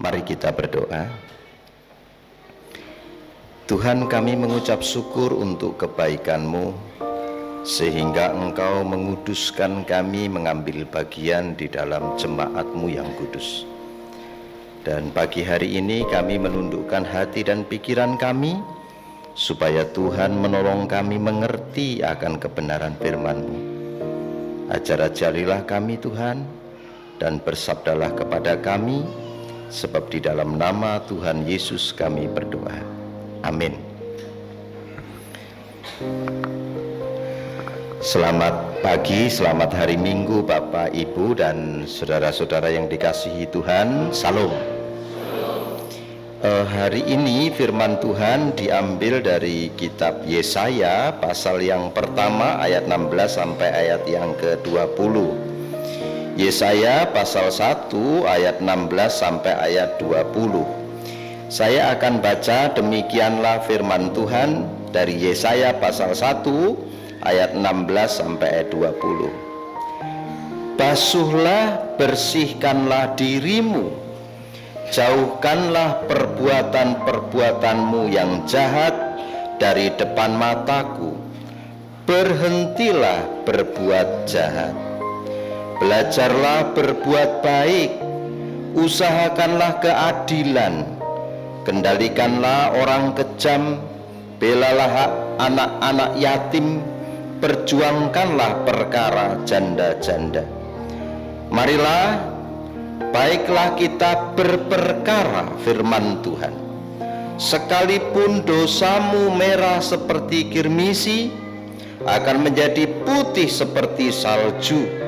Mari kita berdoa. Tuhan, kami mengucap syukur untuk kebaikan-Mu, sehingga Engkau menguduskan kami mengambil bagian di dalam jemaat-Mu yang kudus. Dan pagi hari ini kami menundukkan hati dan pikiran kami, supaya Tuhan menolong kami mengerti akan kebenaran firman-Mu. Ajar-ajarilah kami Tuhan, dan bersabdalah kepada kami, sebab di dalam nama Tuhan Yesus kami berdoa. Amin. Selamat pagi, selamat hari Minggu Bapak, Ibu, dan saudara-saudara yang dikasihi Tuhan. Salam. Hari ini firman Tuhan diambil dari kitab Yesaya pasal yang pertama ayat 16 sampai ayat yang ke-20. Yesaya pasal 1 ayat 16 sampai ayat 20. Saya akan baca, demikianlah firman Tuhan dari Yesaya pasal 1 ayat 16 sampai ayat 20. Basuhlah, bersihkanlah dirimu, jauhkanlah perbuatan-perbuatanmu yang jahat dari depan mataku. Berhentilah berbuat jahat. Belajarlah berbuat baik, usahakanlah keadilan, kendalikanlah orang kejam, belalah anak-anak yatim, perjuangkanlah perkara janda-janda. Marilah, baiklah kita berperkara firman Tuhan. Sekalipun dosamu merah seperti kirmisi, akan menjadi putih seperti salju.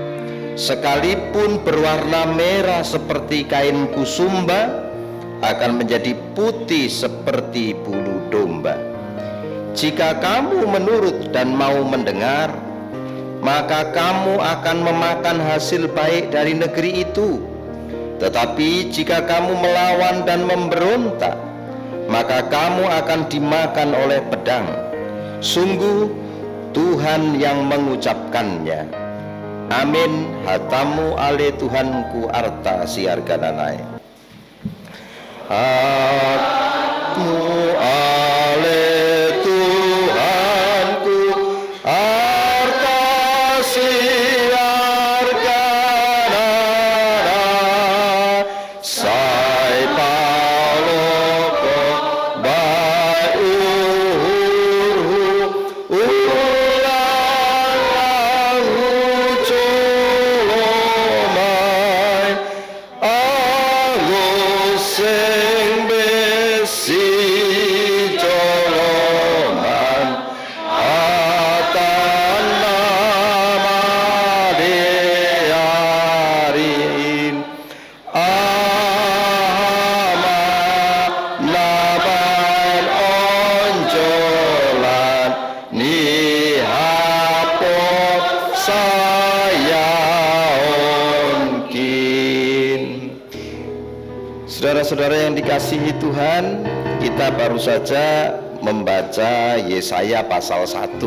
Sekalipun berwarna merah seperti kain kusumba, akan menjadi putih seperti bulu domba. Jika kamu menurut dan mau mendengar, maka kamu akan memakan hasil baik dari negeri itu. Tetapi jika kamu melawan dan memberontak, maka kamu akan dimakan oleh pedang. Sungguh Tuhan yang mengucapkannya. Amin. Hatamu ale Tuhanku arta siargananai. Hatamu ale Tuhanku arta siargananai. Sai paloko bai Saudara-saudara yang dikasihi Tuhan, kita baru saja membaca Yesaya pasal 1.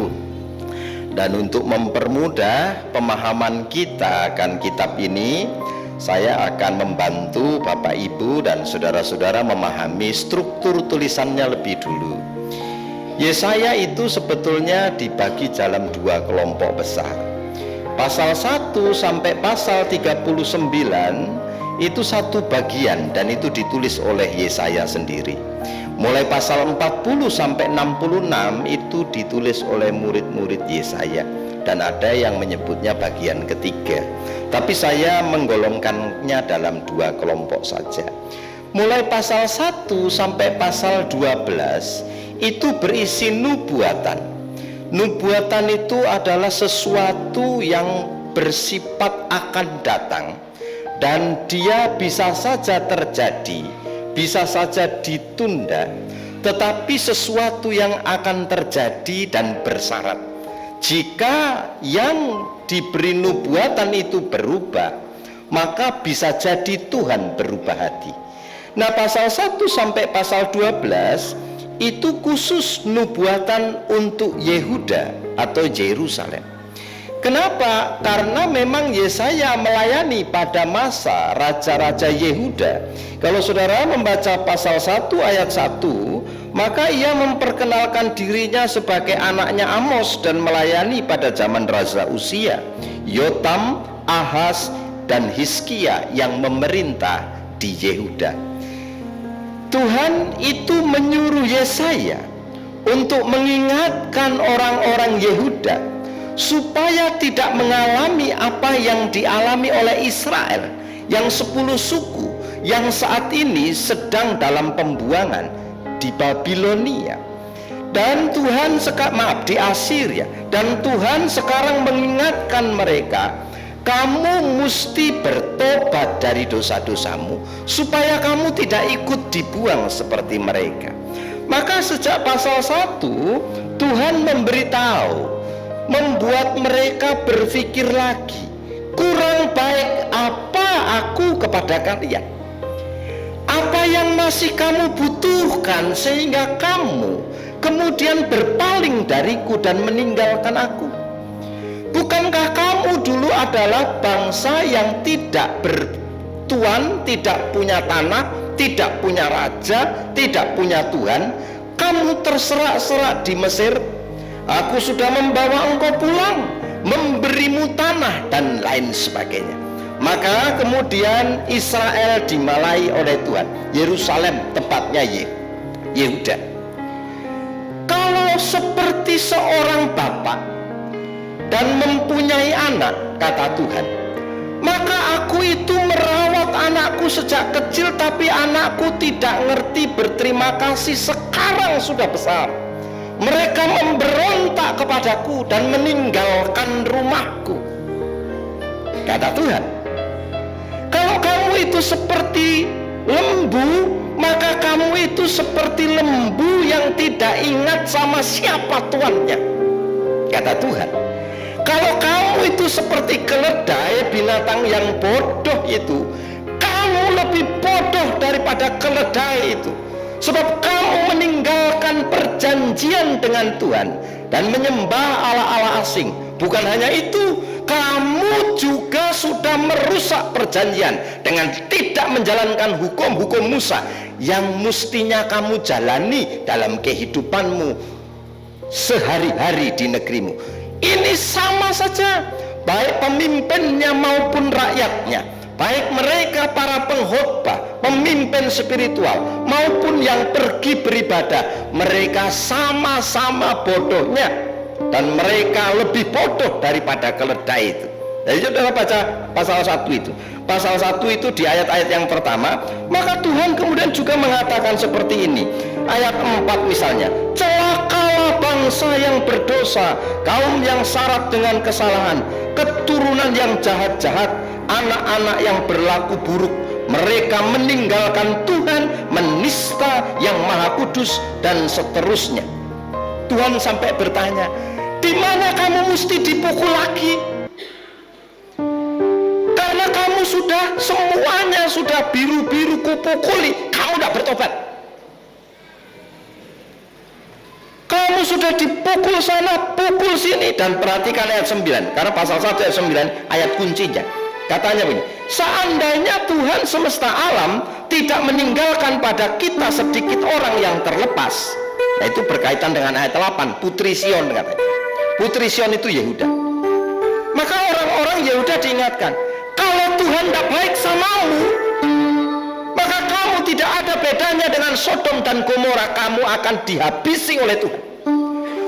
Dan untuk mempermudah pemahaman kita akan kitab ini, saya akan membantu Bapak, Ibu, dan saudara-saudara memahami struktur tulisannya lebih dulu. Yesaya itu sebetulnya dibagi dalam dua kelompok besar. Pasal 1 sampai pasal 39 itu satu bagian, dan itu ditulis oleh Yesaya sendiri. Mulai pasal 40 sampai 66 itu ditulis oleh murid-murid Yesaya, dan ada yang menyebutnya bagian ketiga. Tapi saya menggolongkannya dalam dua kelompok saja. Mulai pasal 1 sampai pasal 12 itu berisi nubuatan. Nubuatan itu adalah sesuatu yang bersifat akan datang, dan dia bisa saja terjadi, bisa saja ditunda, tetapi sesuatu yang akan terjadi dan bersyarat. Jika yang diberi nubuatan itu berubah, maka bisa jadi Tuhan berubah hati. Nah, pasal 1 sampai pasal 12 itu khusus nubuatan untuk Yehuda atau Yerusalem. Kenapa? Karena memang Yesaya melayani pada masa Raja-Raja Yehuda. Kalau saudara membaca pasal 1 ayat 1, maka ia memperkenalkan dirinya sebagai anaknya Amos dan melayani pada zaman Raja Uzia, Yotam, Ahaz, dan Hizkia yang memerintah di Yehuda. Tuhan itu menyuruh Yesaya untuk mengingatkan orang-orang Yehuda supaya tidak mengalami apa yang dialami oleh Israel yang 10 suku yang saat ini sedang dalam pembuangan di Babilonia dan Tuhan di Asiria, dan Tuhan sekarang mengingatkan mereka, kamu mesti bertobat dari dosa-dosamu supaya kamu tidak ikut dibuang seperti mereka. Maka sejak pasal 1 Tuhan memberitahu, membuat mereka berpikir lagi, kurang baik apa aku kepada kalian? Apa yang masih kamu butuhkan sehingga kamu kemudian berpaling dariku dan meninggalkan aku? Bukankah kamu dulu adalah bangsa yang tidak bertuan, tidak punya tanah, tidak punya raja, tidak punya Tuhan? Kamu terserak-serak di Mesir. Aku sudah membawa engkau pulang, memberimu tanah dan lain sebagainya. Maka kemudian Israel dimalai oleh Tuhan. Yerusalem tempatnya Yehuda. Kalau seperti seorang bapak dan mempunyai anak, kata Tuhan, maka aku itu merawat anakku sejak kecil, tapi anakku tidak ngerti berterima kasih. Sekarang sudah besar, mereka memberontak kepadaku dan meninggalkan rumahku, kata Tuhan. Kalau kamu itu seperti lembu, maka kamu itu seperti lembu yang tidak ingat sama siapa tuannya, kata Tuhan. Kalau kamu itu seperti keledai, binatang yang bodoh itu, kamu lebih bodoh daripada keledai itu. Sebab kamu meninggalkan perjanjian dengan Tuhan dan menyembah ala-ala asing. Bukan hanya itu, kamu juga sudah merusak perjanjian dengan tidak menjalankan hukum-hukum Musa yang mestinya kamu jalani dalam kehidupanmu sehari-hari di negerimu. Ini sama saja, baik pemimpinnya maupun rakyatnya, baik mereka para pengkhotbah, pemimpin spiritual maupun yang pergi beribadah, mereka sama-sama bodohnya, dan mereka lebih bodoh daripada keledai itu. Jadi saudara baca pasal 1 itu. Pasal 1 itu di ayat-ayat yang pertama, maka Tuhan kemudian juga mengatakan seperti ini. Ayat 4 misalnya, celakalah bangsa yang berdosa, kaum yang syarat dengan kesalahan, keturunan yang jahat-jahat, anak-anak yang berlaku buruk. Mereka meninggalkan Tuhan, menista yang Maha Kudus, dan seterusnya. Tuhan sampai bertanya, di mana kamu mesti dipukul lagi? Karena kamu sudah semuanya sudah biru-biru kupukuli, kamu tidak bertobat. Kamu sudah dipukul sana, pukul sini. Dan perhatikan ayat 9, karena pasal 1 ayat 9 ayat kuncinya. Katanya begini, seandainya Tuhan semesta alam tidak meninggalkan pada kita sedikit orang yang terlepas. Nah, itu berkaitan dengan ayat 8, Putri Sion katanya. Putri Sion itu Yehuda. Maka orang-orang Yehuda diingatkan, kalau Tuhan tidak baik samamu, maka kamu tidak ada bedanya dengan Sodom dan Gomora, kamu akan dihabisi oleh Tuhan.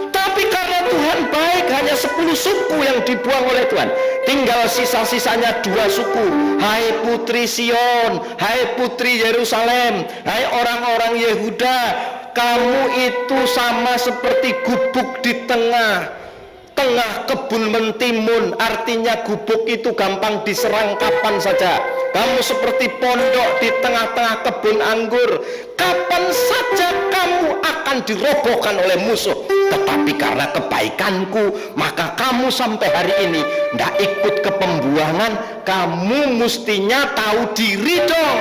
Tapi karena Tuhan baik, hanya 10 suku yang dibuang oleh Tuhan, tinggal sisa-sisanya 2 suku. Hai Putri Sion, hai Putri Yerusalem, hai orang-orang Yehuda, kamu itu sama seperti gubuk di tengah kebun mentimun. Artinya gubuk itu gampang diserang kapan saja. Kamu seperti pondok di tengah-tengah kebun anggur, kapan saja kamu akan dirobohkan oleh musuh. Tetapi karena kebaikanku, maka kamu sampai hari ini tidak ikut ke pembuangan. Kamu mestinya tahu diri dong.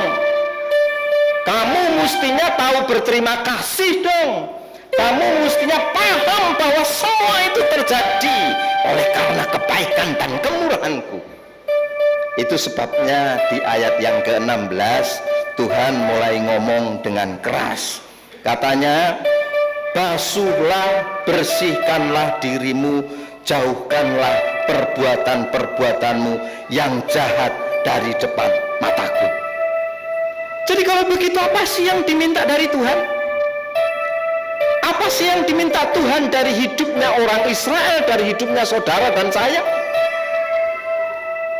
Kamu mestinya tahu berterima kasih dong. Kamu mestinya paham bahwa semua itu terjadi oleh karena kebaikan dan kemurahan-Ku. Itu sebabnya di ayat yang ke-16 Tuhan mulai ngomong dengan keras. Katanya, basuhlah, bersihkanlah dirimu, jauhkanlah perbuatan-perbuatanmu yang jahat dari depan mataku. Jadi kalau begitu, apa sih yang diminta dari Tuhan? Apa sih yang diminta Tuhan dari hidupnya orang Israel, dari hidupnya saudara dan saya?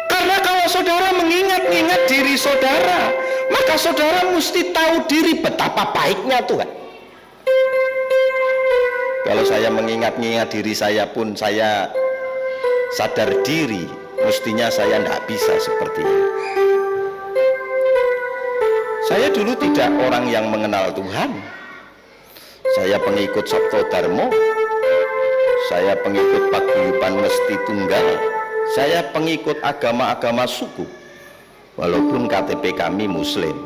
Karena kalau saudara mengingat-ingat diri saudara, maka saudara mesti tahu diri betapa baiknya Tuhan. Kalau saya mengingat-ingat diri saya pun saya sadar diri, mestinya saya tidak bisa seperti ini. Saya dulu tidak orang yang mengenal Tuhan. Saya pengikut Sabto Darmo, saya pengikut Paguyuban Mesti Tunggal, saya pengikut agama-agama suku, walaupun KTP kami Muslim,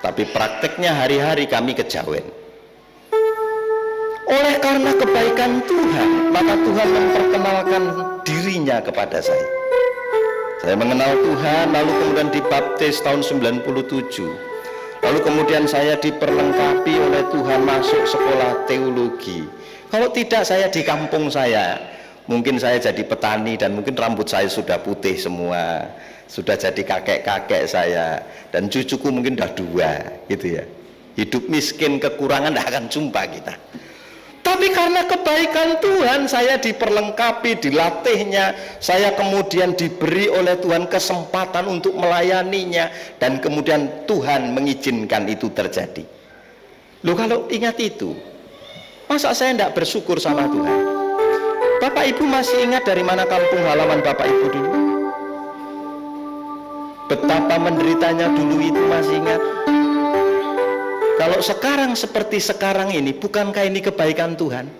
tapi prakteknya hari-hari kami kejawen. Oleh karena kebaikan Tuhan, maka Tuhan memperkenalkan dirinya kepada saya. Saya mengenal Tuhan, lalu kemudian dibaptis tahun 97. Lalu kemudian saya diperlengkapi oleh Tuhan masuk sekolah teologi. Kalau tidak, saya di kampung saya, mungkin saya jadi petani dan mungkin rambut saya sudah putih semua, sudah jadi kakek-kakek saya, dan cucuku mungkin udah 2 gitu ya. Hidup miskin, kekurangan tidak akan jumpa kita. Tapi karena kebaikan Tuhan, saya diperlengkapi, dilatihnya, saya kemudian diberi oleh Tuhan kesempatan untuk melayaninya, dan kemudian Tuhan mengizinkan itu terjadi. Loh, kalau ingat itu, masa saya tidak bersyukur sama Tuhan? Bapak Ibu masih ingat dari mana kampung halaman Bapak Ibu dulu? Betapa menderitanya dulu itu masih ingat? Kalau sekarang seperti sekarang ini, bukankah ini kebaikan Tuhan?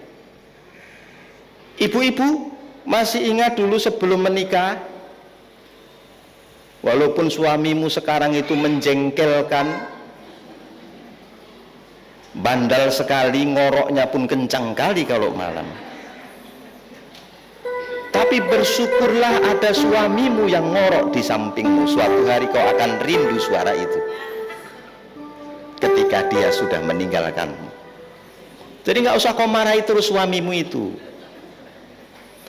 Ibu-ibu masih ingat dulu sebelum menikah, walaupun suamimu sekarang itu menjengkelkan, bandal sekali, ngoroknya pun kencang kali kalau malam, tapi bersyukurlah ada suamimu yang ngorok di sampingmu. Suatu hari kau akan rindu suara itu ketika dia sudah meninggalkanmu. Jadi nggak usah kau marahi terus suamimu itu.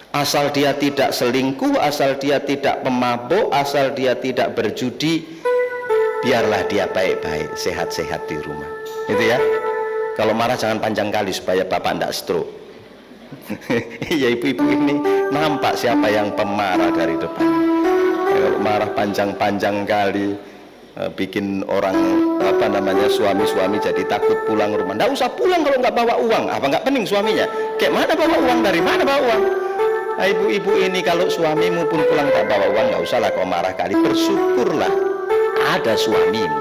Asal dia tidak selingkuh, asal dia tidak pemabuk, asal dia tidak berjudi, biarlah dia baik-baik, sehat-sehat di rumah. Itu ya. Kalau marah jangan panjang kali supaya bapak tidak stroke. Ya, ibu-ibu ini nampak siapa yang pemarah dari depan. Kalau marah panjang-panjang kali, bikin orang suami-suami jadi takut pulang rumah. Nggak usah pulang kalau nggak bawa uang. Apa nggak pening suaminya? Kayak mana bawa uang? Dari mana bawa uang? Nah, ibu-ibu ini kalau suamimu pun pulang tak bawa uang, nggak usahlah kau marah kali. Bersyukurlah ada suamimu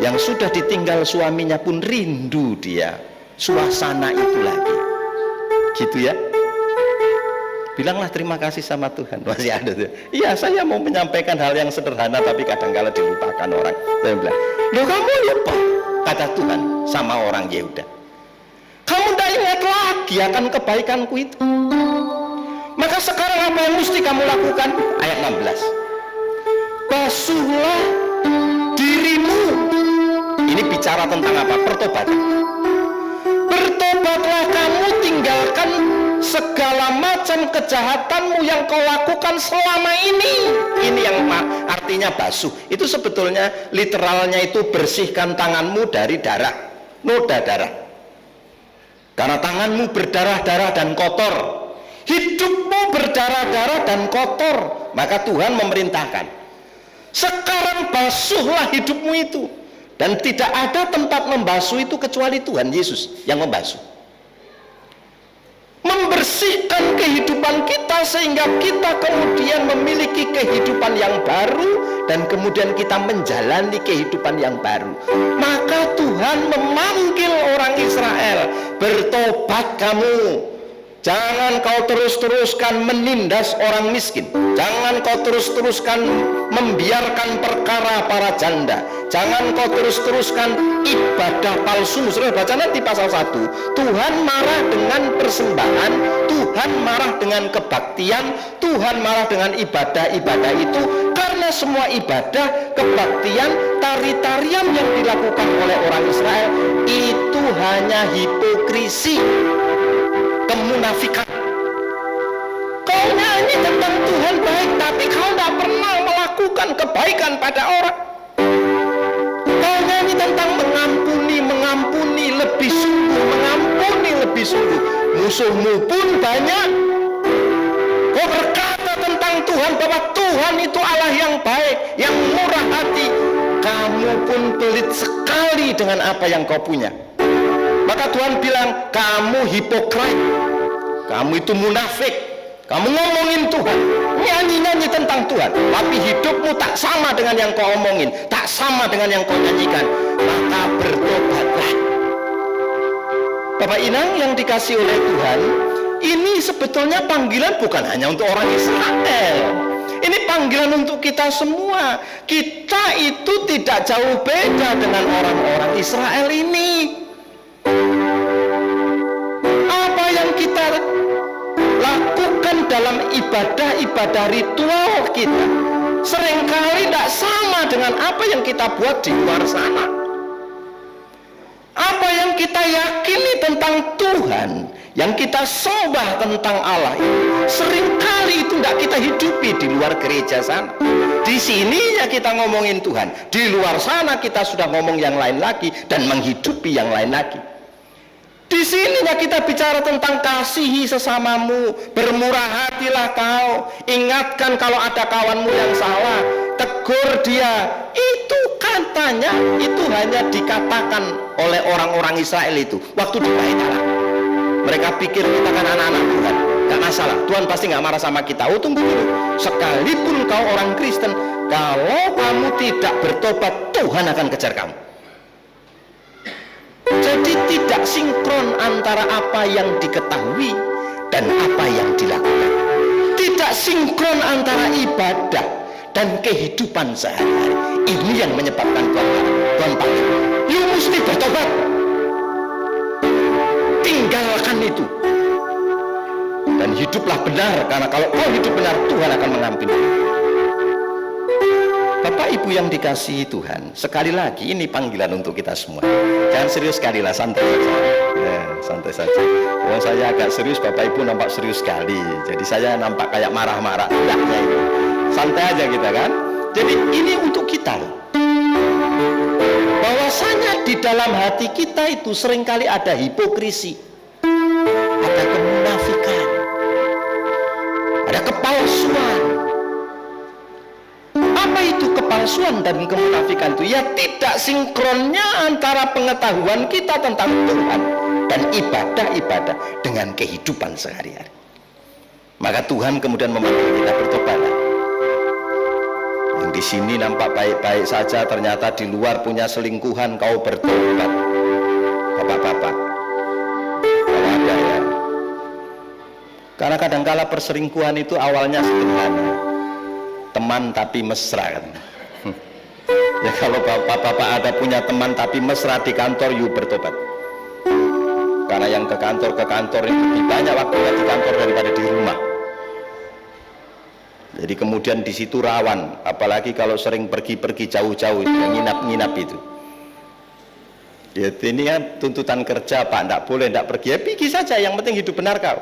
yang sudah ditinggal suaminya pun rindu dia suasana itu lagi. Gitu ya. Bilanglah terima kasih sama Tuhan. Masih ada tuh. Iya, saya mau menyampaikan hal yang sederhana tapi kadang-kala dilupakan orang. Saya bilang, loh kamu lupa, kata Tuhan sama orang Yehuda. Kamu tidak ingat lagi akan kebaikanku itu. Maka sekarang apa yang mesti kamu lakukan? Ayat 16. Basuhlah dirimu. Ini bicara tentang apa? Pertobatan. Bertobatlah kamu, tinggalkan segala macam kejahatanmu yang kau lakukan selama ini. Ini yang artinya basuh. Itu sebetulnya literalnya itu bersihkan tanganmu dari darah, noda darah. Karena tanganmu berdarah-darah dan kotor, hidupmu berdarah-darah dan kotor, maka Tuhan memerintahkan, sekarang basuhlah hidupmu itu. Dan tidak ada tempat membasuh itu kecuali Tuhan Yesus yang membasuh, membersihkan kehidupan kita sehingga kita kemudian memiliki kehidupan yang baru dan kemudian kita menjalani kehidupan yang baru. Maka Tuhan memanggil orang Israel, bertobat kamu. Jangan kau terus-teruskan menindas orang miskin. Jangan kau terus-teruskan membiarkan perkara para janda. Jangan kau terus-teruskan ibadah palsu. Saudara baca nanti pasal 1. Tuhan marah dengan persembahan, Tuhan marah dengan kebaktian, Tuhan marah dengan ibadah-ibadah itu, karena semua ibadah, kebaktian, tari-tarian yang dilakukan oleh orang Israel itu hanya hipokrisi, kemunafikan. Kau nyanyi tentang Tuhan baik, tapi kau tidak pernah melakukan kebaikan pada orang. Kau nyanyi tentang mengampuni lebih sungguh, mengampuni lebih sungguh. Musuhmu pun banyak. Kau berkata tentang Tuhan bahwa Tuhan itu Allah yang baik, yang murah hati. Kamu pun pelit sekali dengan apa yang kau punya. Maka Tuhan bilang, kamu hipokrit, kamu itu munafik. Kamu ngomongin Tuhan, nyanyi-nyanyi tentang Tuhan, tapi hidupmu tak sama dengan yang kau omongin, tak sama dengan yang kau nyanyikan. Maka bertobatlah. Bapak Inang yang dikasih oleh Tuhan, ini sebetulnya panggilan bukan hanya untuk orang Israel. Ini panggilan untuk kita semua. Kita itu tidak jauh beda dengan orang-orang Israel ini. Apa yang kita lakukan dalam ibadah-ibadah ritual kita seringkali tidak sama dengan apa yang kita buat di luar sana. Apa yang kita yakini tentang Tuhan, yang kita sembah tentang Allah, seringkali itu tidak kita hidupi di luar gereja sana. Di sini ya kita ngomongin Tuhan, di luar sana kita sudah ngomong yang lain lagi dan menghidupi yang lain lagi. Di sininya kita bicara tentang kasihi sesamamu, bermurah hatilah kau, ingatkan kalau ada kawanmu yang salah, tegur dia. Itu katanya itu hanya dikatakan oleh orang-orang Israel itu waktu di Bait Allah. Mereka pikir kita kan anak-anak Tuhan, gak masalah, Tuhan pasti gak marah sama kita. Oh tunggu dulu, sekalipun kau orang Kristen, kalau kamu tidak bertobat, Tuhan akan kejar kamu. Jadi tidak sinkron antara apa yang diketahui dan apa yang dilakukan. Tidak sinkron antara ibadah dan kehidupan sehari-hari. Ini yang menyebabkan Tuhan panggil, you mesti bertobat. Tinggalkan itu dan hiduplah benar, karena kalau kau hidup benar, Tuhan akan mengampuni. Bapak Ibu yang dikasihi Tuhan, sekali lagi ini panggilan untuk kita semua. Jangan serius sekali lah, santai saja. Ya, santai saja. Kalau saya agak serius, Bapak Ibu nampak serius sekali. Jadi saya nampak kayak marah-marah. Tidaknya itu. Santai aja kita kan. Jadi ini untuk kita. Bahwasanya di dalam hati kita itu seringkali ada hipokrisi, ada kemunafikan, ada kepalsuan. Apa itu kepalsuan dan kemunafikan itu? Ya tidak sinkronnya antara pengetahuan kita tentang Tuhan dan ibadah-ibadah dengan kehidupan sehari-hari. Maka Tuhan kemudian memanggil kita bertobat. Yang di sini nampak baik-baik saja, ternyata di luar punya selingkuhan, kau bertobat. Bapak-bapak, kalau ada ya. Karena kadangkala perselingkuhan itu awalnya sederhana. Teman tapi mesra kan. Ya kalau bapak-bapak ada punya teman tapi mesra di kantor, you bertobat. Karena yang ke kantor itu lebih banyak waktunya di kantor daripada di rumah. Jadi kemudian di situ rawan, apalagi kalau sering pergi-pergi jauh-jauh, nginap-nginap itu. Ya ini kan tuntutan kerja, Pak, tidak boleh, tidak pergi. Ya pergi saja, yang penting hidup benar kau.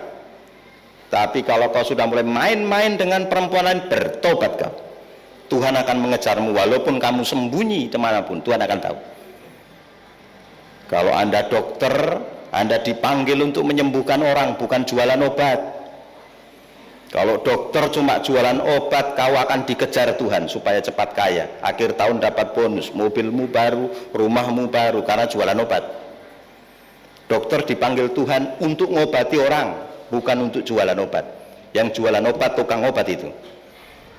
Tapi kalau kau sudah mulai main-main dengan perempuan lain, bertobat kau. Tuhan akan mengejarmu, walaupun kamu sembunyi kemanapun, Tuhan akan tahu. Kalau Anda dokter, Anda dipanggil untuk menyembuhkan orang, bukan jualan obat. Kalau dokter cuma jualan obat, kau akan dikejar Tuhan supaya cepat kaya. Akhir tahun dapat bonus, mobilmu baru, rumahmu baru, karena jualan obat. Dokter dipanggil Tuhan untuk ngobati orang, bukan untuk jualan obat. Yang jualan obat tukang obat itu.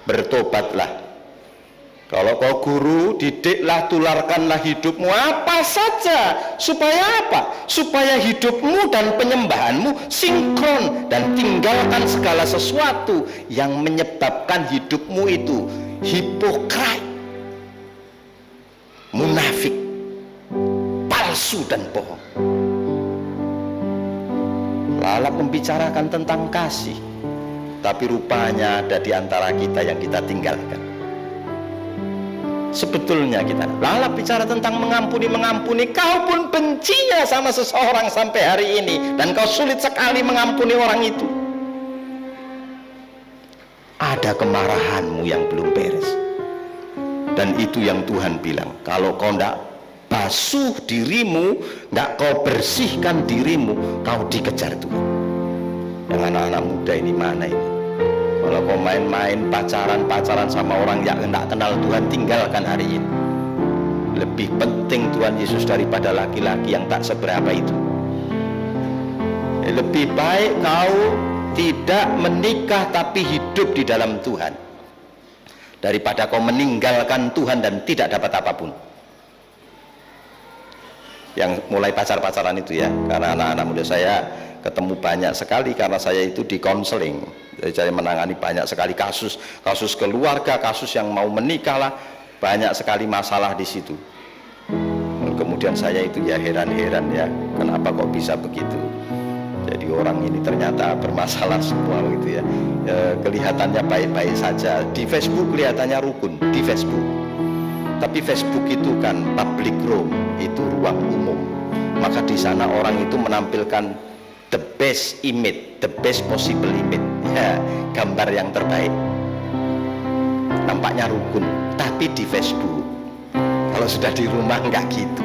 Bertobatlah. Kalau kau guru, didiklah, tularkanlah hidupmu apa saja. Supaya apa? Supaya hidupmu dan penyembahanmu sinkron, dan tinggalkan segala sesuatu yang menyebabkan hidupmu itu hipokrit, munafik, palsu dan bohong. Lalap membicarakan tentang kasih, tapi rupanya ada di antara kita yang kita tinggalkan. Sebetulnya kita lalap bicara tentang mengampuni, kau pun bencinya sama seseorang sampai hari ini, dan kau sulit sekali mengampuni orang itu. Ada kemarahanmu yang belum beres, dan itu yang Tuhan bilang, kalau kau tidak basuh dirimu, nggak kau bersihkan dirimu, kau dikejar Tuhan. Yang anak-anak muda ini mana ini? Kalau kau main-main pacaran sama orang yang tidak kenal Tuhan, tinggalkan hari ini. Lebih penting Tuhan Yesus daripada laki-laki yang tak seberapa itu. Lebih baik kau tidak menikah tapi hidup di dalam Tuhan, daripada kau meninggalkan Tuhan dan tidak dapat apapun. Yang mulai pacaran itu ya, karena anak-anak muda saya ketemu banyak sekali, karena saya itu di konseling, jadi saya menangani banyak sekali kasus keluarga, kasus yang mau menikah lah, banyak sekali masalah di situ. Kemudian saya itu ya heran-heran ya, kenapa kok bisa begitu? Jadi orang ini ternyata bermasalah semua gitu ya. Kelihatannya baik-baik saja di Facebook, kelihatannya rukun di Facebook, tapi Facebook itu kan public room, itu ruang umum, maka di sana orang itu menampilkan the best image, the best possible image ya, gambar yang terbaik, nampaknya rukun, tapi di Facebook. Kalau sudah di rumah nggak gitu.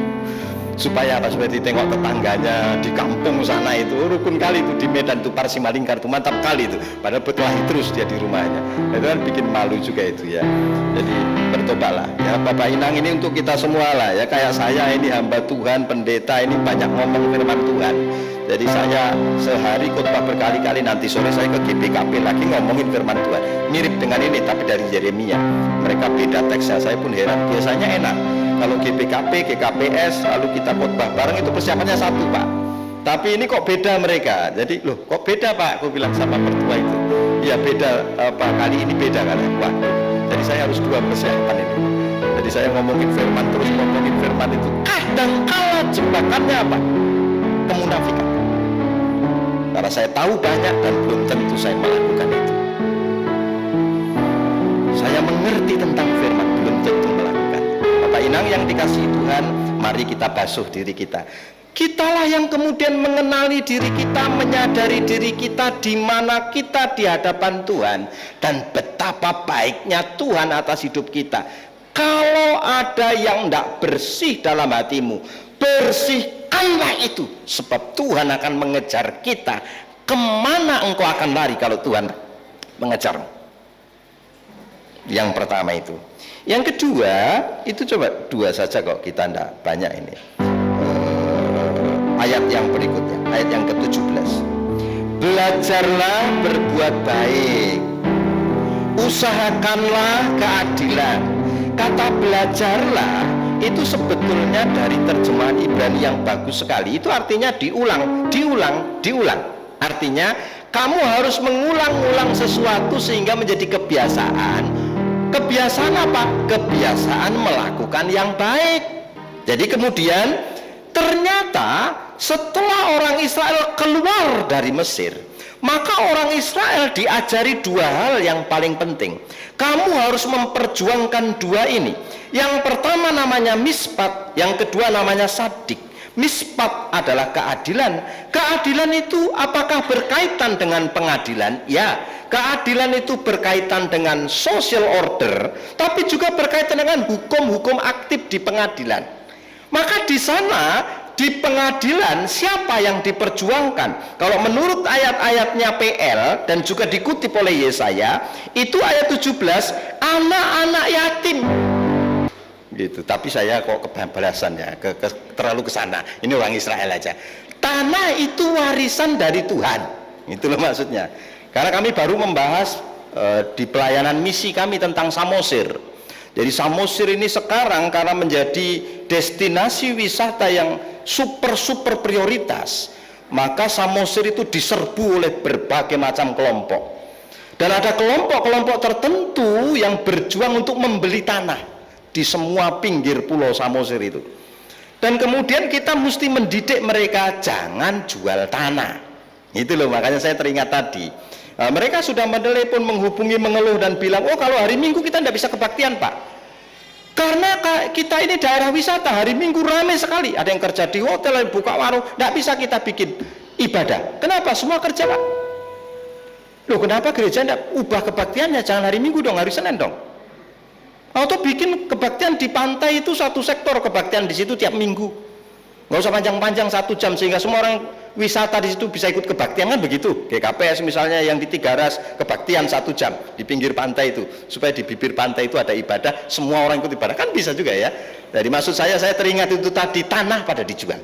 Supaya apa? Supaya ditengok tetangganya di kampung sana itu rukun kali itu, di Medan tuh Parsimalingkar tuh mantap kali itu, padahal berkelahi terus dia di rumahnya. Itu kan bikin malu juga itu ya. Jadi bertobatlah ya Bapak Inang, ini untuk kita semua lah ya. Kayak saya ini hamba Tuhan, pendeta ini banyak ngomong firman Tuhan. Jadi saya sehari khotbah berkali-kali, nanti sore saya ke GPKP lagi ngomongin firman Tuhan. Mirip dengan ini tapi dari Yeremia. Mereka beda teksnya, saya pun heran. Biasanya enak kalau GPKP, GKPS, lalu kita khotbah bareng itu persiapannya satu Pak. Tapi ini kok beda mereka. Jadi loh kok beda Pak? Aku bilang sama mertua itu. Iya beda, Pak, kali ini beda kan? Wah, jadi saya harus dua persiapan ini. Jadi saya ngomongin firman terus ngomongin firman itu. Kadangkala jebakannya apa? Kemunafikan. Karena saya tahu banyak dan belum tentu saya melakukan itu. Saya mengerti tentang firman, belum tentu melakukan. Bapak Inang yang dikasihi Tuhan, mari kita basuh diri kita. Kitalah yang kemudian mengenali diri kita, menyadari diri kita di mana kita di hadapan Tuhan, dan betapa baiknya Tuhan atas hidup kita. Kalau ada yang tidak bersih dalam hatimu, bersihkanlah itu, sebab Tuhan akan mengejar kita. Kemana engkau akan lari kalau Tuhan mengejarmu? Yang pertama itu. Yang kedua itu, coba dua saja kok, kita tidak banyak ini. Ayat yang berikutnya, ayat yang ke-17. Belajarlah berbuat baik, usahakanlah keadilan. Kata belajarlah itu sebetulnya dari terjemahan Ibrani yang bagus sekali. Itu artinya diulang. Artinya kamu harus mengulang-ulang sesuatu sehingga menjadi kebiasaan. Kebiasaan apa? Kebiasaan melakukan yang baik. Jadi kemudian ternyata setelah orang Israel keluar dari Mesir, maka orang Israel diajari dua hal yang paling penting. Kamu harus memperjuangkan dua ini. Yang pertama namanya mispat, yang kedua namanya sadik. Mispat adalah keadilan. Keadilan itu apakah berkaitan dengan pengadilan? Ya, keadilan itu berkaitan dengan social order, tapi juga berkaitan dengan hukum-hukum aktif di pengadilan. Maka di sana, di pengadilan, siapa yang diperjuangkan? Kalau menurut ayat-ayatnya PL dan juga dikutip oleh Yesaya, itu ayat 17, anak-anak yatim. Gitu. Tapi saya kok kebablasan ya, terlalu ke sana. Ini orang Israel aja. Tanah itu warisan dari Tuhan. Itu loh maksudnya. Karena kami baru membahas di pelayanan misi kami tentang Samosir. Jadi Samosir ini sekarang karena menjadi destinasi wisata yang super prioritas, maka Samosir itu diserbu oleh berbagai macam kelompok. Dan ada kelompok-kelompok tertentu yang berjuang untuk membeli tanah di semua pinggir pulau Samosir itu. Dan kemudian kita mesti mendidik mereka jangan jual tanah. Itu loh, makanya saya teringat tadi. Mereka sudah menelepon, menghubungi, mengeluh dan bilang, oh kalau hari Minggu kita tidak bisa kebaktian Pak. Karena kita ini daerah wisata, hari Minggu ramai sekali. Ada yang kerja di hotel, buka warung, tidak bisa kita bikin ibadah. Kenapa? Semua kerja Pak. Loh kenapa gereja tidak ubah kebaktiannya? Jangan hari Minggu dong, hari Senin dong. Atau bikin kebaktian di pantai itu satu sektor kebaktian di situ tiap minggu. Nggak usah panjang-panjang 1 jam sehingga semua orang wisata di situ bisa ikut kebaktian, kan begitu. GKPS misalnya yang di Tigaras kebaktian 1 jam di pinggir pantai itu, supaya di bibir pantai itu ada ibadah, semua orang ikut ibadah, kan bisa juga ya. Jadi maksud saya teringat itu tadi, tanah pada dijual.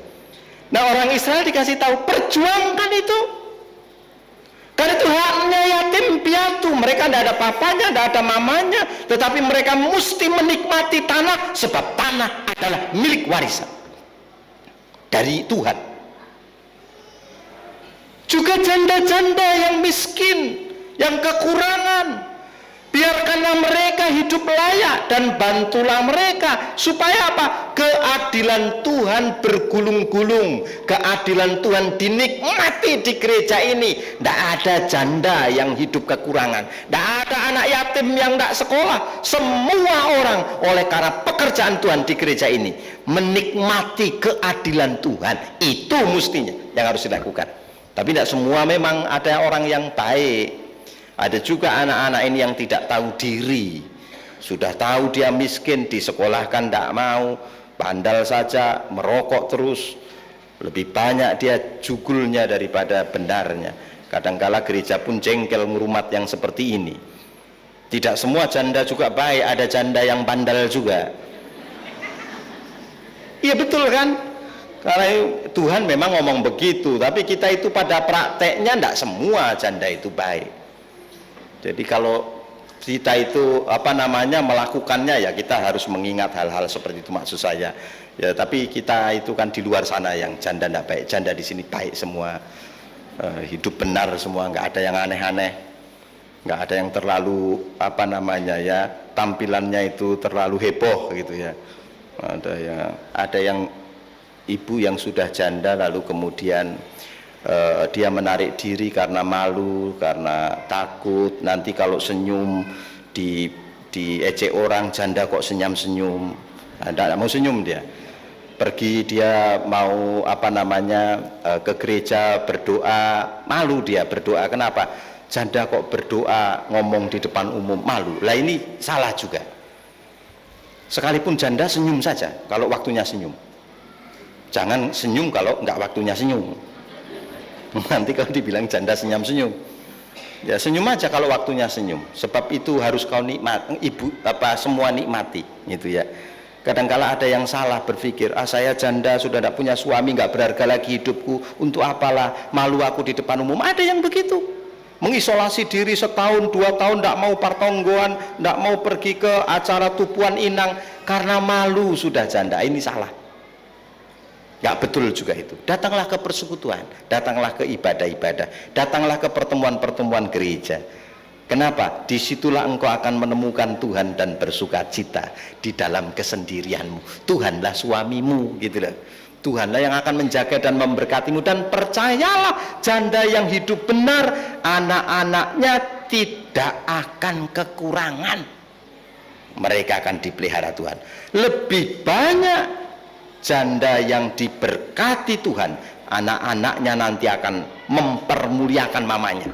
Nah orang Israel dikasih tahu, perjuangkan itu. Karena itu haknya yatim piatu, mereka tidak ada papanya, tidak ada mamanya, tetapi mereka mesti menikmati tanah sebab tanah adalah milik warisan dari Tuhan. Juga janda-janda yang miskin, yang kekurangan, biarkanlah mereka hidup layak dan bantulah mereka supaya apa? Keadilan Tuhan bergulung-gulung, keadilan Tuhan dinikmati di gereja ini. Tidak ada janda yang hidup kekurangan, tidak ada anak yatim yang tidak sekolah. Semua orang oleh karena pekerjaan Tuhan di gereja ini menikmati keadilan Tuhan. Itu mestinya yang harus dilakukan. Tapi tidak semua, memang ada orang yang baik. Ada juga anak-anak ini yang tidak tahu diri, sudah tahu dia miskin, disekolahkan tidak mau, bandal saja, merokok terus, lebih banyak dia jugulnya daripada benarnya. Kadangkala gereja pun jengkel ngurumat yang seperti ini. Tidak semua janda juga baik, ada janda yang bandal juga. Iya betul kan? Karena Tuhan memang ngomong begitu, tapi kita itu pada prakteknya tidak semua janda itu baik. Jadi kalau kita itu melakukannya, ya kita harus mengingat hal-hal seperti itu maksud saya. Ya tapi kita itu kan di luar sana yang janda tidak baik, janda di sini baik semua, hidup benar semua, nggak ada yang aneh-aneh, nggak ada yang terlalu tampilannya itu terlalu heboh gitu ya. Ada yang ibu yang sudah janda lalu kemudian dia menarik diri karena malu, karena takut nanti kalau senyum diejek orang, janda kok senyum-senyum, tidak mau senyum dia. Pergi dia mau ke gereja berdoa, malu dia berdoa. Kenapa? Janda kok berdoa ngomong di depan umum, malu. Lah ini salah juga. Sekalipun janda senyum saja kalau waktunya senyum. Jangan senyum kalau nggak waktunya senyum. Nanti kalau dibilang janda senyum-senyum, ya senyum aja kalau waktunya senyum, sebab itu harus kau nikmat, semua nikmati gitu ya. Kadangkala ada yang salah berpikir, saya janda sudah tidak punya suami, nggak berharga lagi hidupku, untuk apalah, malu aku di depan umum. Ada yang begitu, mengisolasi diri 1 tahun 2 tahun, tidak mau partonggoan, tidak mau pergi ke acara tupuan inang karena malu sudah janda. Ini salah. Gak betul juga itu. Datanglah ke persekutuan, datanglah ke ibadah-ibadah, datanglah ke pertemuan-pertemuan gereja. Kenapa? Disitulah engkau akan menemukan Tuhan dan bersuka cita di dalam kesendirianmu. Tuhanlah suamimu gitu loh. Tuhanlah yang akan menjaga dan memberkatimu. Dan percayalah, janda yang hidup benar, anak-anaknya tidak akan kekurangan. Mereka akan dipelihara Tuhan. Lebih banyak janda yang diberkati Tuhan, anak-anaknya nanti akan mempermuliakan mamanya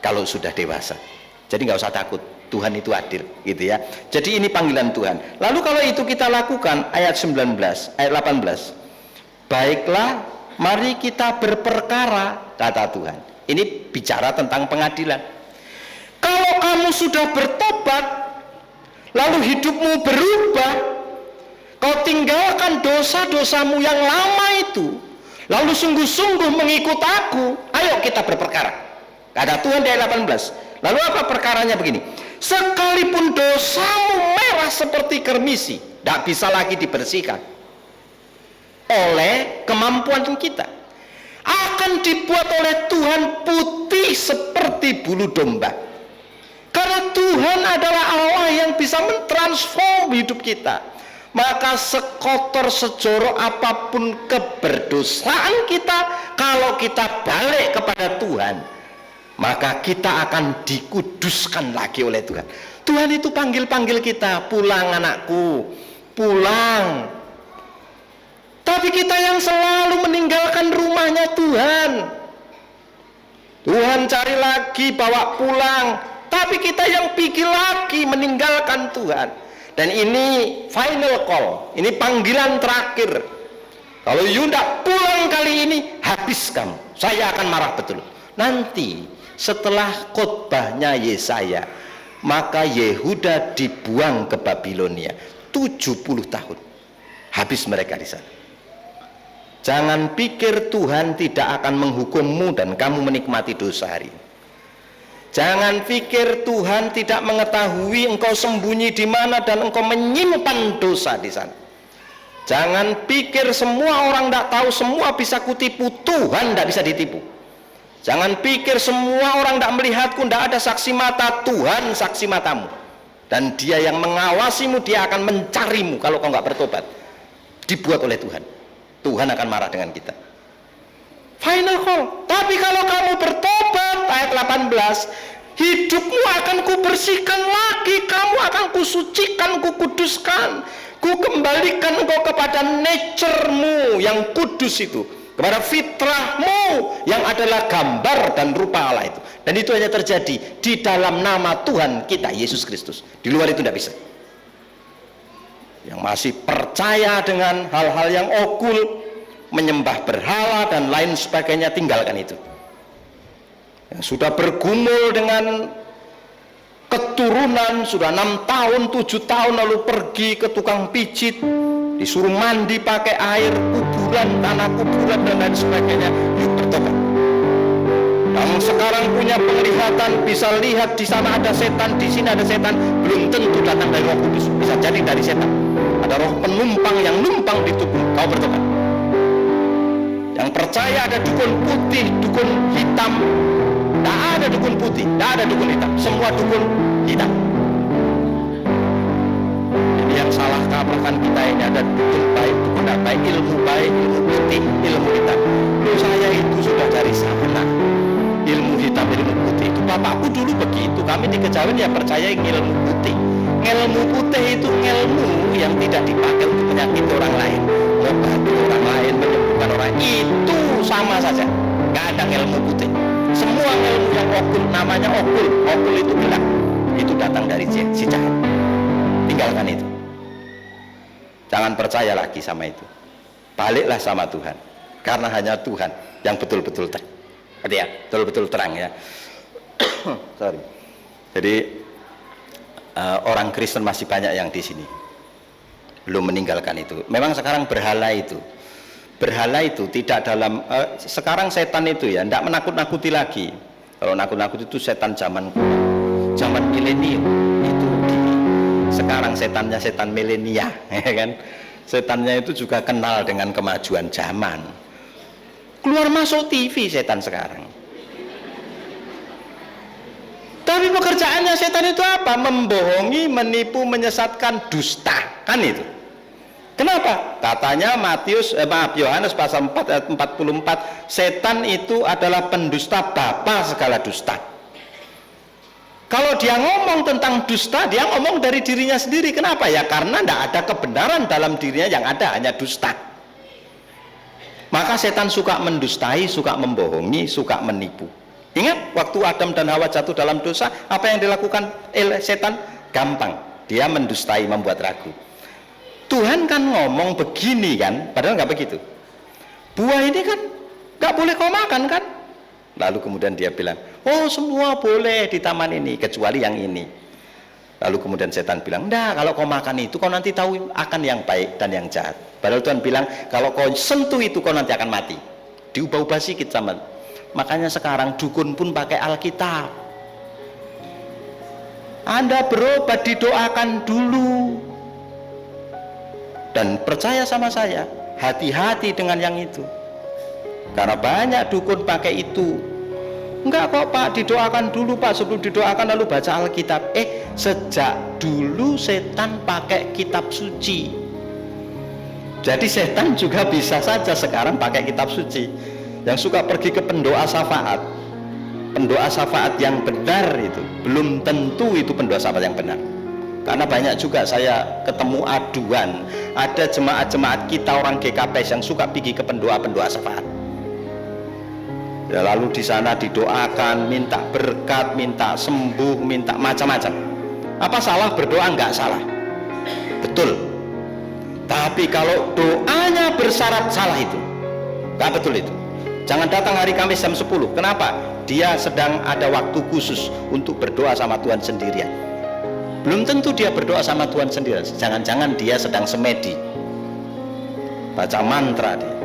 kalau sudah dewasa. Jadi nggak usah takut, Tuhan itu adil gitu ya. Jadi ini panggilan Tuhan. Lalu kalau itu kita lakukan, ayat 18, ayat 18, baiklah mari kita berperkara, kata Tuhan. Ini bicara tentang pengadilan. Kalau kamu sudah bertobat, lalu hidupmu berubah, kau tinggalkan dosa-dosamu yang lama itu, lalu sungguh-sungguh mengikut aku, ayo kita berperkara, kata Tuhan di ayat 18. Lalu apa perkaranya? Begini, sekalipun dosamu merah seperti kermisi, tidak bisa lagi dibersihkan oleh kemampuan kita, akan dibuat oleh Tuhan putih seperti bulu domba. Tuhan adalah Allah yang bisa mentransform hidup kita, maka sekotor sejorok apapun keberdosaan kita, kalau kita balik kepada Tuhan, maka kita akan dikuduskan lagi oleh Tuhan. Tuhan itu panggil-panggil kita, pulang anakku, pulang. Tapi kita yang selalu meninggalkan rumahnya Tuhan. Tuhan cari lagi, bawa pulang. Tapi kita yang pikir lagi meninggalkan Tuhan. Dan ini final call, ini panggilan terakhir. Kalau you tidak pulang kali ini, habis kamu. Saya akan marah betul. Nanti setelah khotbahnya Yesaya, maka Yehuda dibuang ke Babilonia 70 tahun. Habis mereka di sana. Jangan pikir Tuhan tidak akan menghukummu dan kamu menikmati dosa hari ini. Jangan pikir Tuhan tidak mengetahui engkau sembunyi di mana dan engkau menyimpan dosa di sana. Jangan pikir semua orang tidak tahu, semua bisa kutipu. Tuhan tidak bisa ditipu. Jangan pikir semua orang tidak melihatku, tidak ada saksi mata. Tuhan saksi matamu. Dan dia yang mengawasimu, dia akan mencarimu kalau kau nggak bertobat. Dibuat oleh Tuhan. Tuhan akan marah dengan kita. Final call. Tapi kalau kamu bertobat, ayat 18, hidupmu akan kubersihkan lagi, kamu akan kusucikan, kukuduskan, kukembalikan engkau kepada nature-mu yang kudus itu, kepada fitrahmu yang adalah gambar dan rupa Allah itu. Dan itu hanya terjadi di dalam nama Tuhan kita Yesus Kristus. Di luar itu tidak bisa. Yang masih percaya dengan hal-hal yang okul, menyembah berhala dan lain sebagainya, tinggalkan itu. Yang sudah bergumul dengan keturunan, sudah 6 tahun, 7 tahun lalu pergi ke tukang pijit, disuruh mandi pakai air kuburan, tanah kuburan dan lain sebagainya, yuk bertobat. Yang sekarang punya penglihatan, bisa lihat di sana ada setan, di sini ada setan, belum tentu datang dari Roh Kudus, bisa jadi dari setan. Ada roh penumpang yang numpang di tubuh, kau bertobat. Yang percaya ada dukun putih, dukun hitam, tidak ada dukun putih, tidak ada dukun hitam, semua dukun hitam. Jadi yang salah kaprahkan kita ini, ada dukun baik, dukun tidak baik, ilmu baik, ilmu putih, ilmu hitam. Loh, saya itu sudah cari sana, ilmu hitam, ilmu putih itu bapakku dulu begitu. Kami di Kejawen ya percaya ilmu putih. Ilmu putih itu ilmu yang tidak dipakai untuk menyakiti orang lain, mengobati orang lain, menyembuhkan orang, itu sama saja. Gak ada ilmu putih. Semua ilmu yang okul, namanya okul. Okul itu gelap, itu datang dari si jahat. Tinggalkan itu. Jangan percaya lagi sama itu. Baliklah sama Tuhan, karena hanya Tuhan yang betul-betul terang. Ya, betul-betul terang ya. Sorry. Jadi orang Kristen masih banyak yang di sini belum meninggalkan itu. Memang sekarang berhala itu tidak dalam sekarang setan itu ya tidak menakut-nakuti lagi. Kalau nakut-nakuti itu setan zaman kuno, zaman milenium itu. Sekarang setannya setan milenia, ya kan? Setannya itu juga kenal dengan kemajuan zaman. Keluar masuk TV setan sekarang. Tapi pekerjaannya setan itu apa? Membohongi, menipu, menyesatkan, dusta. Kan itu. Kenapa? Katanya Yohanes pasal 4 ayat 44, setan itu adalah pendusta, bapa segala dusta. Kalau dia ngomong tentang dusta, dia ngomong dari dirinya sendiri. Kenapa? Ya karena tidak ada kebenaran dalam dirinya, yang ada hanya dusta. Maka setan suka mendustai, suka membohongi, suka menipu. Ingat waktu Adam dan Hawa jatuh dalam dosa, apa yang dilakukan setan? Gampang, dia mendustai, membuat ragu. Tuhan kan ngomong begini kan, padahal nggak begitu. Buah ini kan nggak boleh kau makan kan? Lalu kemudian dia bilang, oh semua boleh di taman ini kecuali yang ini. Lalu kemudian setan bilang, enggak, kalau kau makan itu kau nanti tahu akan yang baik dan yang jahat. Padahal Tuhan bilang, kalau kau sentuh itu kau nanti akan mati. Diubah-ubah sedikit sama. Makanya sekarang dukun pun pakai Alkitab. Anda berobat didoakan dulu. Dan percaya sama saya, hati-hati dengan yang itu. Karena banyak dukun pakai itu. Enggak kok Pak, didoakan dulu Pak, sebelum didoakan lalu baca Alkitab. Sejak dulu setan pakai kitab suci. Jadi setan juga bisa saja sekarang pakai kitab suci. Yang suka pergi ke pendoa syafaat yang benar itu belum tentu itu pendoa syafaat yang benar. Karena banyak juga saya ketemu aduan, ada jemaat-jemaat kita orang GKPS yang suka pergi ke pendoa syafaat. Ya, lalu di sana didoakan, minta berkat, minta sembuh, minta macam-macam. Apa salah berdoa? Enggak salah, betul. Tapi kalau doanya bersyarat, salah itu, enggak betul itu. Jangan datang hari Kamis jam 10. Kenapa? Dia sedang ada waktu khusus untuk berdoa sama Tuhan sendirian. Belum tentu dia berdoa sama Tuhan sendirian. Jangan-jangan dia sedang semedi, baca mantra dia.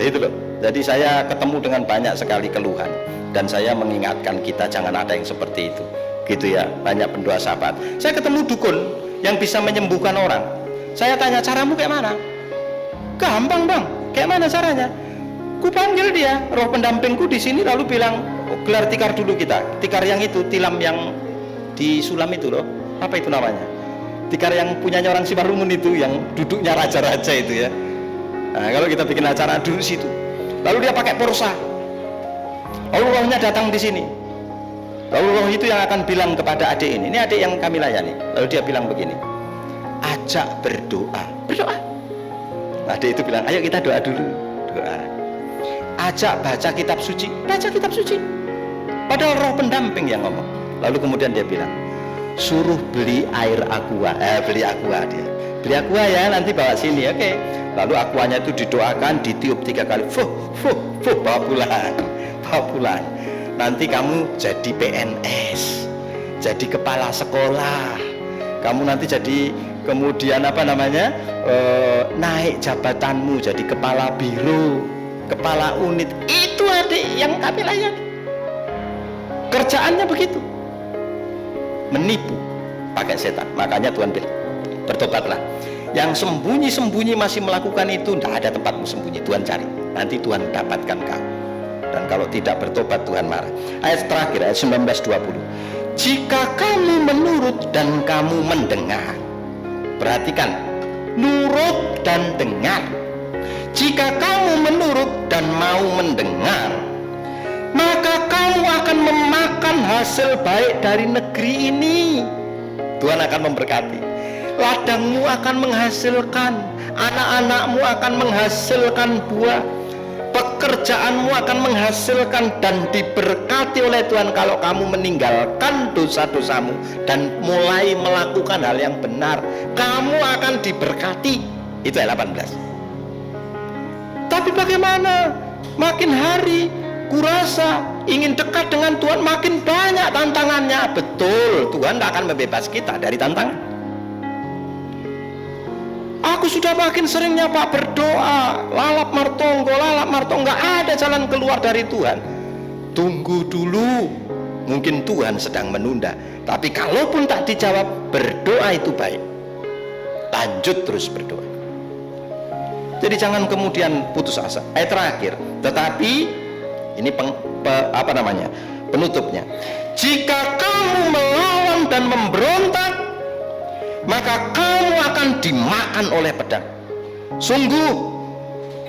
Itu loh. Jadi saya ketemu dengan banyak sekali keluhan, dan saya mengingatkan kita jangan ada yang seperti itu, gitu ya. Banyak pendoa syafaat. Saya ketemu dukun yang bisa menyembuhkan orang. Saya tanya, caramu kayak mana? Gampang bang, kayak mana caranya? Ku panggil dia, roh pendampingku di sini, lalu bilang, oh, gelar tikar dulu kita. Tikar yang itu, tilam yang di sulam itu loh, apa itu namanya? Tikar yang punyanya orang Simalungun itu, yang duduknya raja-raja itu ya. Nah, kalau kita bikin acara duduk situ. Lalu dia pakai porsa. Lalu rohnya datang di sini. Lalu roh itu yang akan bilang kepada adik ini adik yang kami layani. Lalu dia bilang begini, ajak berdoa. Berdoa. Adik itu bilang, ayo kita doa dulu. Doa. Ajak baca kitab suci. Baca kitab suci. Padahal roh pendamping yang ngomong. Lalu kemudian dia bilang, suruh beli air aqua. Beli aqua dia. Beli aqua ya, nanti bawa sini, oke. Lalu aquanya itu didoakan, ditiup 3 kali, fuh, bawa pulang. Nanti kamu jadi PNS, jadi kepala sekolah, kamu nanti jadi kemudian naik jabatanmu jadi kepala biro, kepala unit. Itu adik yang kami layani. Kerjaannya begitu, menipu pakai setan. Makanya Tuhan bilang, bertobatlah. Yang sembunyi-sembunyi masih melakukan itu, tidak ada tempatmu sembunyi. Tuhan cari, nanti Tuhan dapatkan kau. Dan kalau tidak bertobat, Tuhan marah. Ayat terakhir, ayat 19-20. Jika kamu menurut dan kamu mendengar. Perhatikan, nurut dan dengar. Jika kamu menurut dan mau mendengar, maka kamu akan memakan hasil baik dari negeri ini. Tuhan akan memberkati. Ladangmu akan menghasilkan, anak-anakmu akan menghasilkan buah, pekerjaanmu akan menghasilkan, dan diberkati oleh Tuhan kalau kamu meninggalkan dosa-dosamu dan mulai melakukan hal yang benar. Kamu akan diberkati. Itu ayat 18. Tapi bagaimana? Makin hari kurasa ingin dekat dengan Tuhan, makin banyak tantangannya. Betul, Tuhan tidak akan membebas kita dari tantangan. Aku sudah makin seringnya Pak berdoa, lalap martonggo, nggak ada jalan keluar dari Tuhan. Tunggu dulu, mungkin Tuhan sedang menunda. Tapi kalaupun tak dijawab, berdoa itu baik. Lanjut terus berdoa. Jadi jangan kemudian putus asa. Ayat terakhir, tetapi ini penutupnya. Jika kamu melawan dan memberontak, maka kamu akan dimakan oleh pedang. Sungguh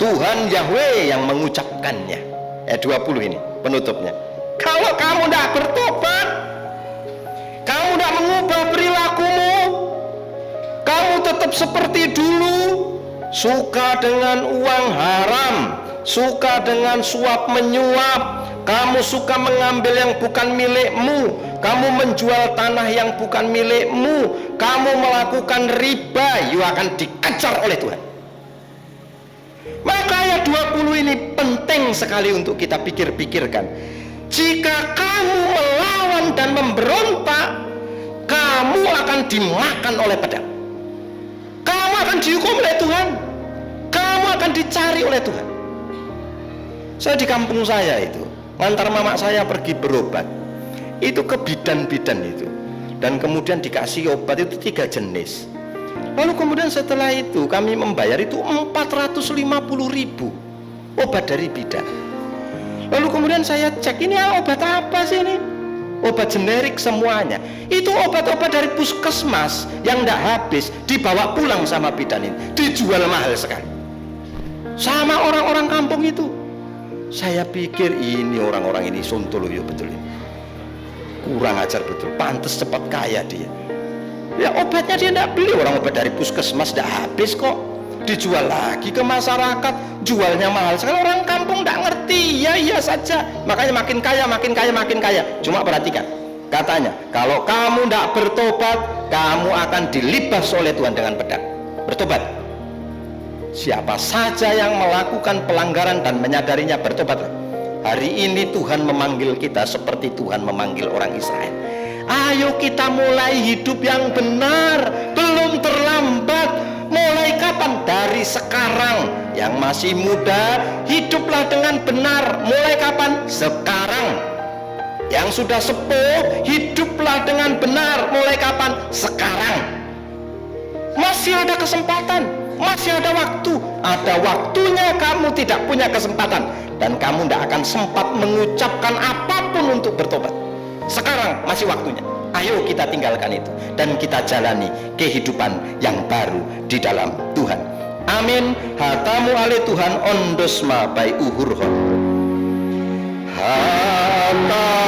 Tuhan Yahweh yang mengucapkannya. Ayat 20 ini penutupnya. Kalau kamu tidak bertobat, kamu tidak mengubah perilakumu, kamu tetap seperti dulu, suka dengan uang haram, suka dengan suap menyuap, kamu suka mengambil yang bukan milikmu, kamu menjual tanah yang bukan milikmu, kamu melakukan riba, you akan dikejar oleh Tuhan. Maka ayat 20 ini penting sekali untuk kita pikir-pikirkan. Jika kamu melawan dan memberontak, kamu akan dimakan oleh pedang. Kamu akan dihukum oleh Tuhan. Kamu akan dicari oleh Tuhan. Saya di kampung saya itu, ngantar mama saya pergi berobat, itu ke bidan-bidan itu, dan kemudian dikasih obat itu 3 jenis. Lalu kemudian setelah itu kami membayar itu 450.000 obat dari bidan. Lalu kemudian saya cek, ini obat apa sih ini? Obat generik semuanya. Itu obat-obat dari puskesmas yang tidak habis, dibawa pulang sama bidan ini, dijual mahal sekali sama orang-orang kampung itu. Saya pikir ini orang-orang ini sontoloyo betul ini, kurang ajar betul, pantas cepat kaya dia. Ya obatnya dia tidak beli, orang obat dari puskesmas tidak habis kok, dijual lagi ke masyarakat, jualnya mahal sekali. Orang kampung tidak ngerti, ya iya saja, makanya makin kaya, makin kaya, makin kaya. Cuma perhatikan, katanya kalau kamu tidak bertobat, kamu akan dilibas oleh Tuhan dengan pedang. Bertobat. Siapa saja yang melakukan pelanggaran dan menyadarinya, bertobatlah. Hari ini Tuhan memanggil kita seperti Tuhan memanggil orang Israel. Ayo kita mulai hidup yang benar, belum terlambat. Mulai kapan? Dari sekarang. Yang masih muda, hiduplah dengan benar. Mulai kapan? Sekarang. Yang sudah sepuh, hiduplah dengan benar. Mulai kapan? Sekarang. Masih ada kesempatan, masih ada waktu. Ada waktunya kamu tidak punya kesempatan, dan kamu tidak akan sempat mengucapkan apapun untuk bertobat. Sekarang masih waktunya. Ayo kita tinggalkan itu dan kita jalani kehidupan yang baru di dalam Tuhan. Amin. Hatamu ale Tuhan ondosma bai uhurhon. Hatamu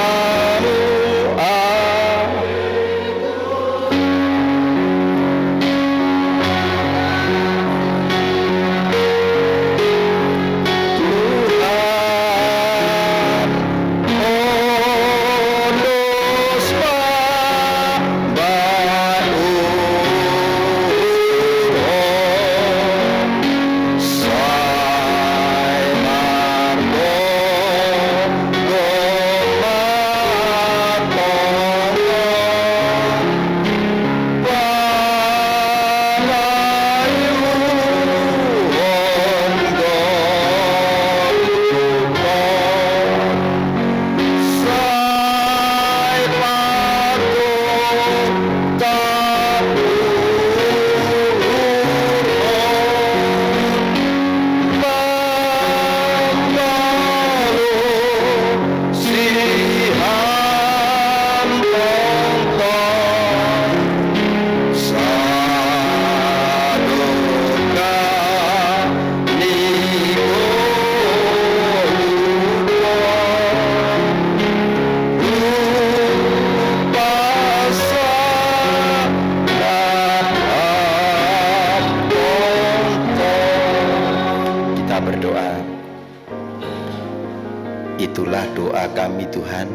berdoa. Itulah doa kami Tuhan,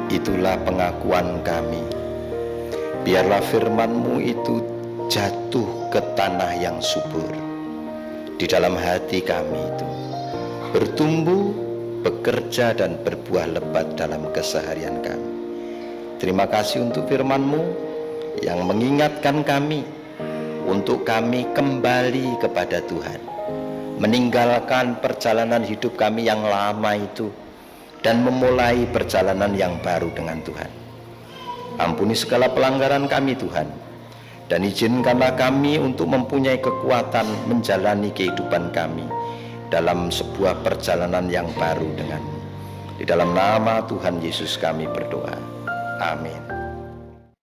itulah pengakuan kami. Biarlah firman-Mu itu jatuh ke tanah yang subur di dalam hati kami itu, bertumbuh, bekerja dan berbuah lebat dalam keseharian kami. Terima kasih untuk firman-Mu yang mengingatkan kami untuk kami kembali kepada Tuhan, meninggalkan perjalanan hidup kami yang lama itu dan memulai perjalanan yang baru dengan Tuhan. Ampuni segala pelanggaran kami Tuhan, dan izinkanlah kami untuk mempunyai kekuatan menjalani kehidupan kami dalam sebuah perjalanan yang baru dengan-Mu. Di dalam nama Tuhan Yesus kami berdoa. Amin.